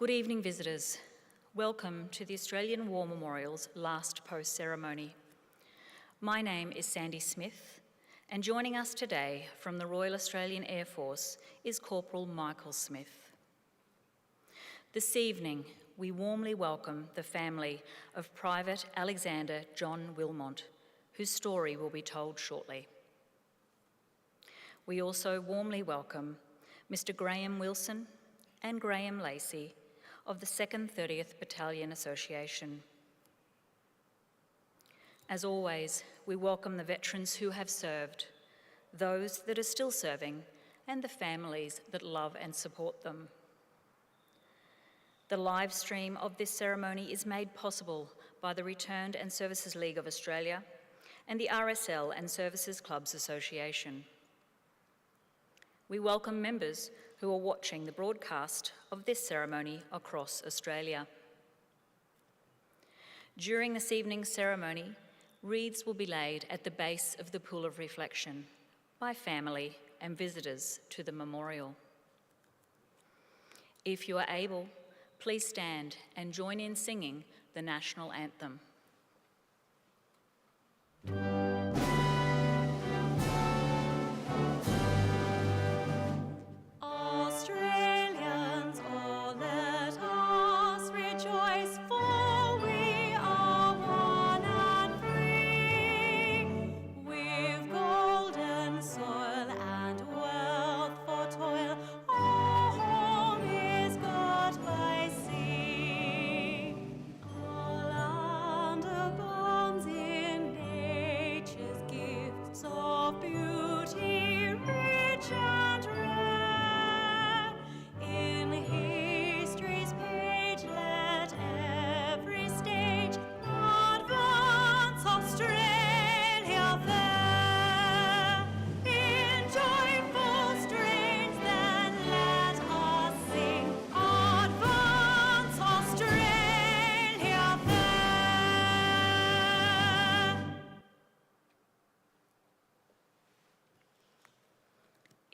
Good evening, visitors. Welcome to the Australian War Memorial's last post ceremony. My name is Sandy Smith, and joining us today from the Royal Australian Air Force is Corporal Michael Smith. This evening, we warmly welcome the family of Private Alexander John Wilmott, whose story will be told shortly. We also warmly welcome Mr. Graham Wilson and Graham Lacey of the 2nd 30th Battalion Association. As always, we welcome the veterans who have served, those that are still serving, and the families that love and support them. The live stream of this ceremony is made possible by the Returned and Services League of Australia and the RSL and Services Clubs Association. We welcome members who are watching the broadcast of this ceremony across Australia. During this evening's ceremony, wreaths will be laid at the base of the Pool of Reflection by family and visitors to the memorial. If you are able, please stand and join in singing the national anthem.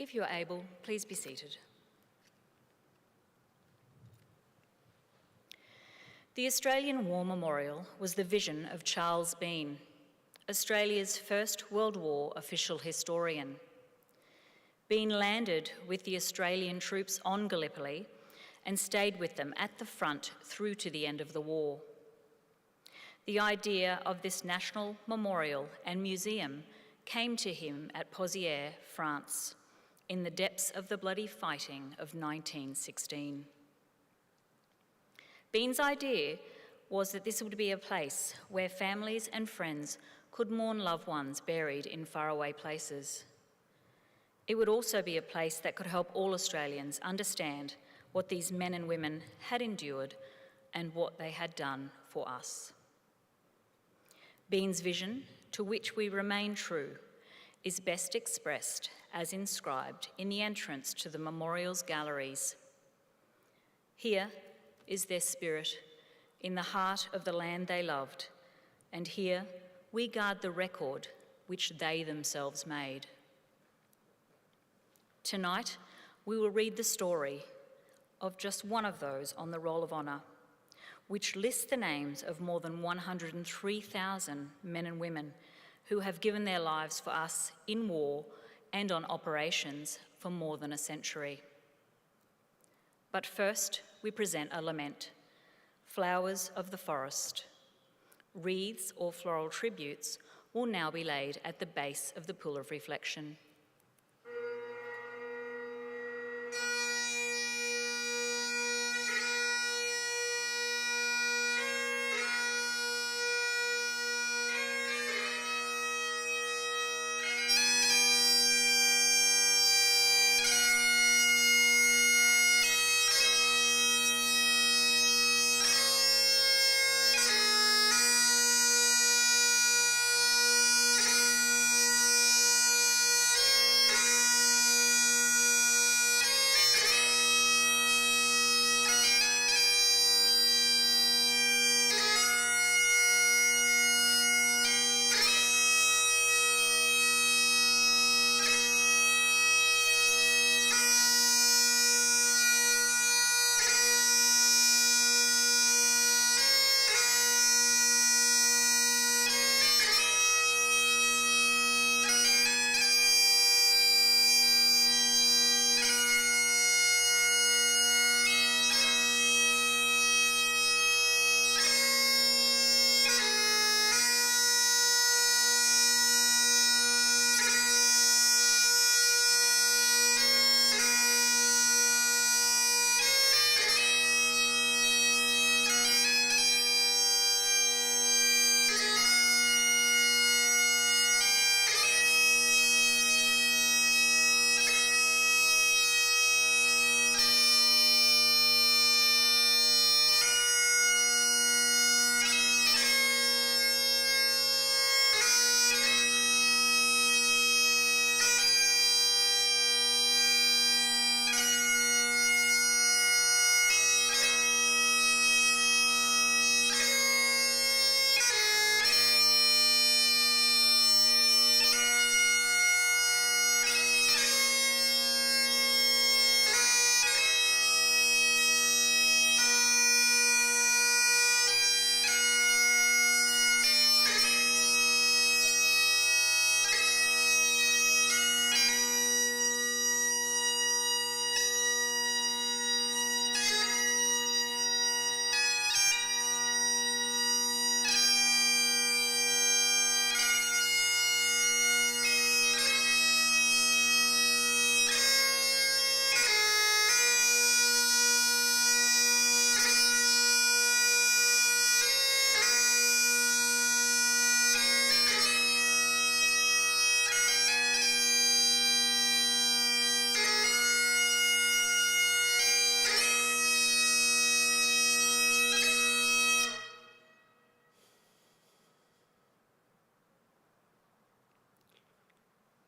If you are able, please be seated. The Australian War Memorial was the vision of Charles Bean, Australia's first World War official historian. Bean landed with the Australian troops on Gallipoli and stayed with them at the front through to the end of the war. The idea of this national memorial and museum came to him at Pozières, France, in the depths of the bloody fighting of 1916. Bean's idea was that this would be a place where families and friends could mourn loved ones buried in faraway places. It would also be a place that could help all Australians understand what these men and women had endured and what they had done for us. Bean's vision, to which we remain true, is best expressed as inscribed in the entrance to the memorial's galleries. Here is their spirit in the heart of the land they loved, and here we guard the record which they themselves made. Tonight, we will read the story of just one of those on the Roll of Honour, which lists the names of more than 103,000 men and women who have given their lives for us in war and on operations for more than a century. But first, we present a lament, Flowers of the Forest. Wreaths or floral tributes will now be laid at the base of the Pool of Reflection.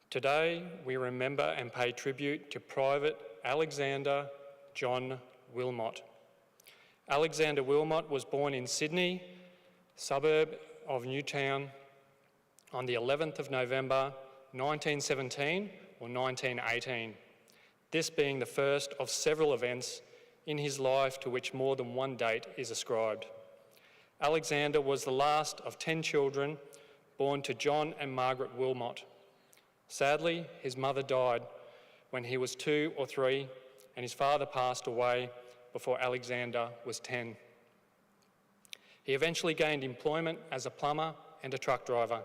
Today, we remember and pay tribute to Private Alexander John Wilmott. Alexander Wilmott was born in Sydney, suburb of Newtown, on the 11th of November 1917 or 1918, this being the first of several events in his life to which more than one date is ascribed. Alexander was the last of 10 children born to John and Margaret Wilmott. Sadly, his mother died when he was 2 or 3, and his father passed away before Alexander was 10. He eventually gained employment as a plumber and a truck driver.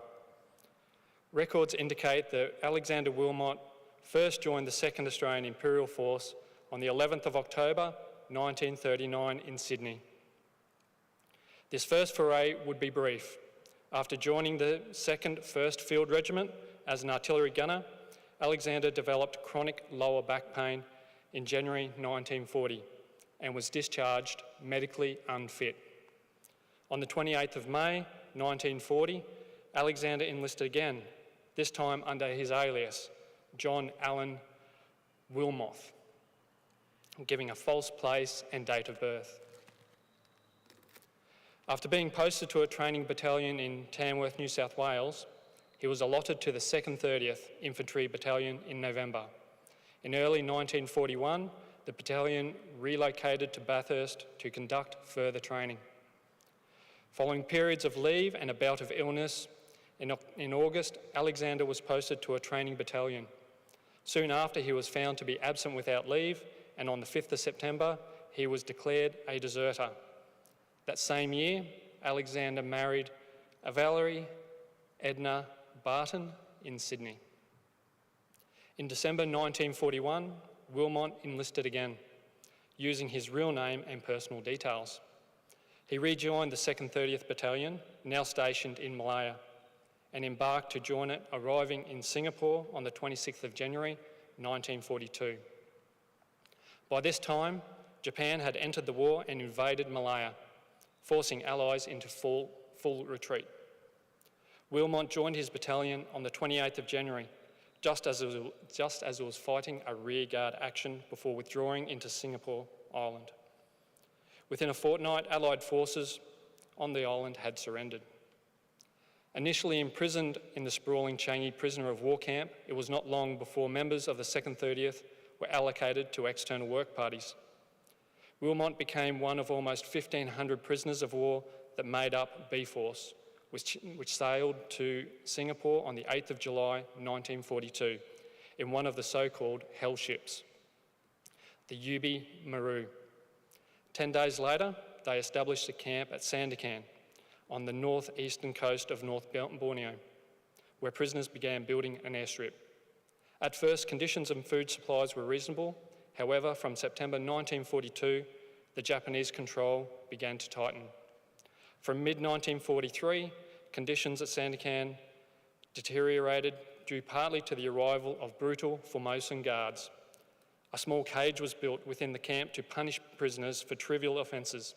Records indicate that Alexander Wilmott first joined the 2nd Australian Imperial Force on the 11th of October 1939 in Sydney. This first foray would be brief. After joining the 2nd 1st Field Regiment as an artillery gunner, Alexander developed chronic lower back pain in January 1940 and was discharged medically unfit. On the 28th of May 1940, Alexander enlisted again, this time under his alias, John Allen Wilmott, giving a false place and date of birth. After being posted to a training battalion in Tamworth, New South Wales, he was allotted to the 2nd 30th Infantry Battalion in November. In early 1941, the battalion relocated to Bathurst to conduct further training. Following periods of leave and a bout of illness, in August, Alexander was posted to a training battalion. Soon after, he was found to be absent without leave, and on the 5th of September, he was declared a deserter. That same year, Alexander married Valerie Edna Barton in Sydney. In December 1941, Wilmott enlisted again, using his real name and personal details. He rejoined the 2nd 30th Battalion, now stationed in Malaya, and embarked to join it, arriving in Singapore on the 26th of January 1942. By this time, Japan had entered the war and invaded Malaya, forcing Allies into full retreat. Wilmott joined his battalion on the 28th of January, just as it was fighting a rearguard action before withdrawing into Singapore Island. Within a fortnight, Allied forces on the island had surrendered. Initially imprisoned in the sprawling Changi prisoner of war camp, it was not long before members of the 2nd 30th were allocated to external work parties. Wilmott became one of almost 1,500 prisoners of war that made up B-Force, which sailed to Singapore on the 8th of July 1942 in one of the so-called hell ships, the Yubi Maru. 10 days later, they established a camp at Sandakan on the northeastern coast of North Borneo, where prisoners began building an airstrip. At first, conditions and food supplies were reasonable. However, from September 1942, the Japanese control began to tighten. From mid-1943, conditions at Sandakan deteriorated due partly to the arrival of brutal Formosan guards. A small cage was built within the camp to punish prisoners for trivial offences.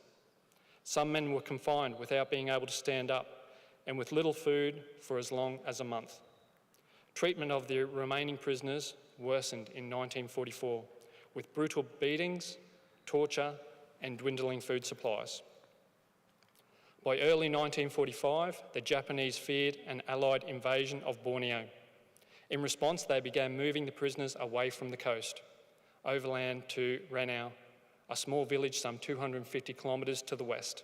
Some men were confined without being able to stand up and with little food for as long as a month. Treatment of the remaining prisoners worsened in 1944 with brutal beatings, torture, and dwindling food supplies. By early 1945, the Japanese feared an Allied invasion of Borneo. In response, they began moving the prisoners away from the coast, overland to Ranau, a small village some 250 kilometres to the west.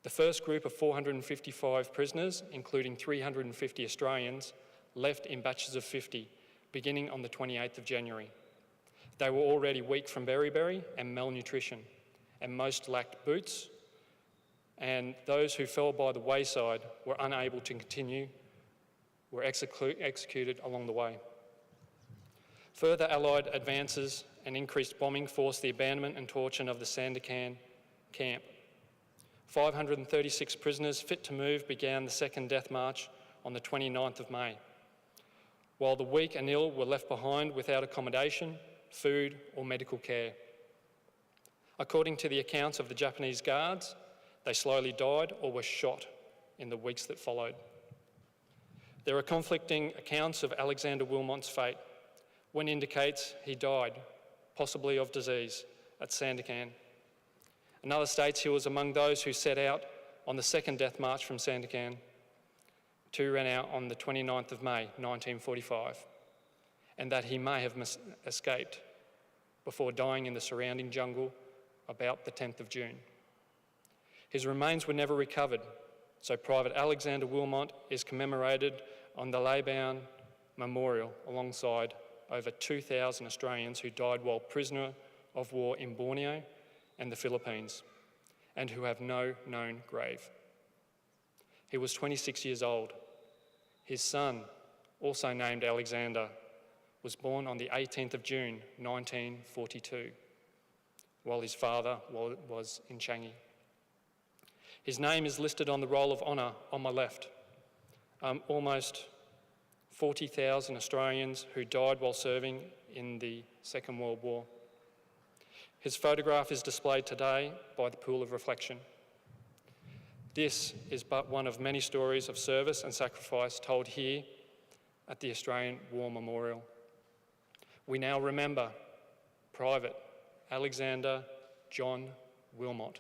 The first group of 455 prisoners, including 350 Australians, left in batches of 50, beginning on the 28th of January. They were already weak from beriberi and malnutrition, and most lacked boots, and those who fell by the wayside were unable to continue, were executed along the way. Further Allied advances and increased bombing forced the abandonment and torture of the Sandakan camp. 536 prisoners fit to move began the second death march on the 29th of May, while the weak and ill were left behind without accommodation, food or medical care. According to the accounts of the Japanese guards, they slowly died or were shot in the weeks that followed. There are conflicting accounts of Alexander Wilmott's fate. One indicates he died, possibly of disease, at Sandakan. Another states he was among those who set out on the second death march from Sandakan. Two ran out on the 29th of May, 1945, and that he may have escaped before dying in the surrounding jungle about the 10th of June. His remains were never recovered, so Private Alexander Wilmott is commemorated on the Laybourne Memorial alongside over 2,000 Australians who died while prisoner of war in Borneo and the Philippines, and who have no known grave. He was 26 years old. His son, also named Alexander, was born on the 18th of June 1942, while his father was in Changi. His name is listed on the Roll of Honour on my left. Almost 40,000 Australians who died while serving in the Second World War. His photograph is displayed today by the Pool of Reflection. This is but one of many stories of service and sacrifice told here at the Australian War Memorial. We now remember Private Alexander John Wilmott,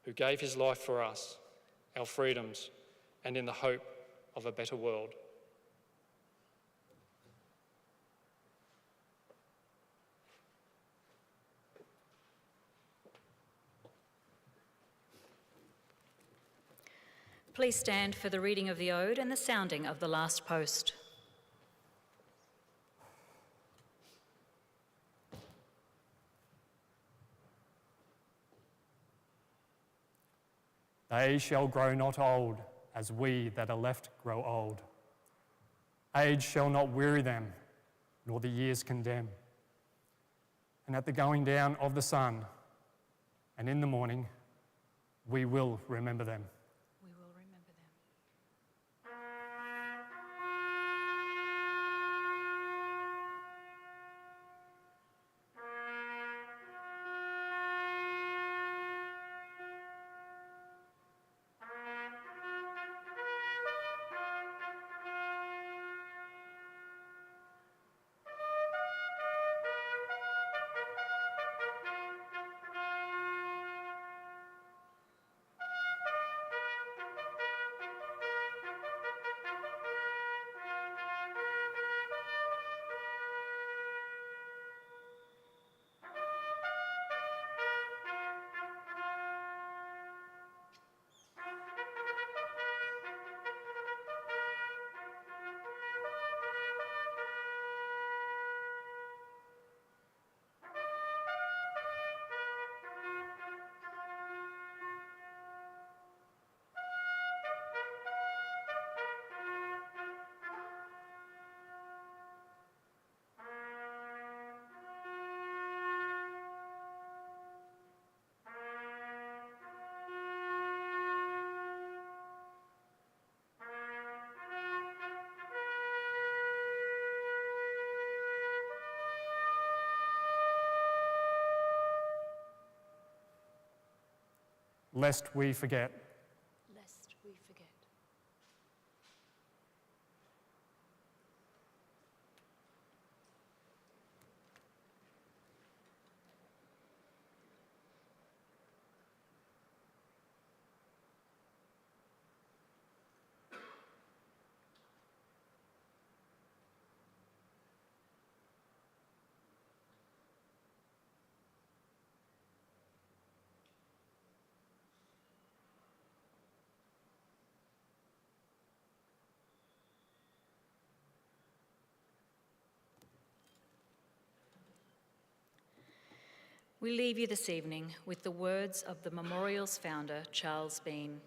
who gave his life for us, our freedoms, and in the hope of a better world. Please stand for the reading of the Ode and the sounding of the last post. They shall grow not old, as we that are left grow old. Age shall not weary them, nor the years condemn. And at the going down of the sun, and in the morning, we will remember them. We will remember them. Lest we forget. Lest we forget. We leave you this evening with the words of the memorial's founder, Charles Bean.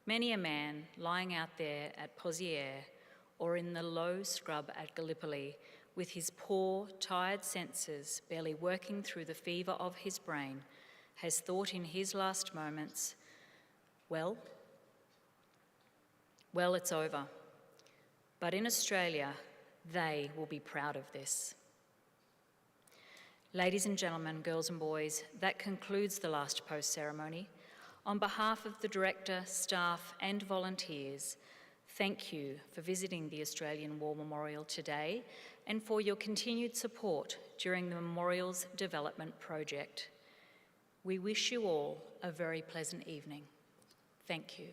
Many a man lying out there at Pozières or in the low scrub at Gallipoli with his poor, tired senses barely working through the fever of his brain has thought in his last moments, well, it's over. But in Australia, they will be proud of this. Ladies and gentlemen, girls and boys, that concludes the last post ceremony. On behalf of the director, staff and volunteers, Thank you for visiting the Australian War Memorial today and for your continued support during the Memorial's development project. We wish you all a very pleasant evening. Thank you.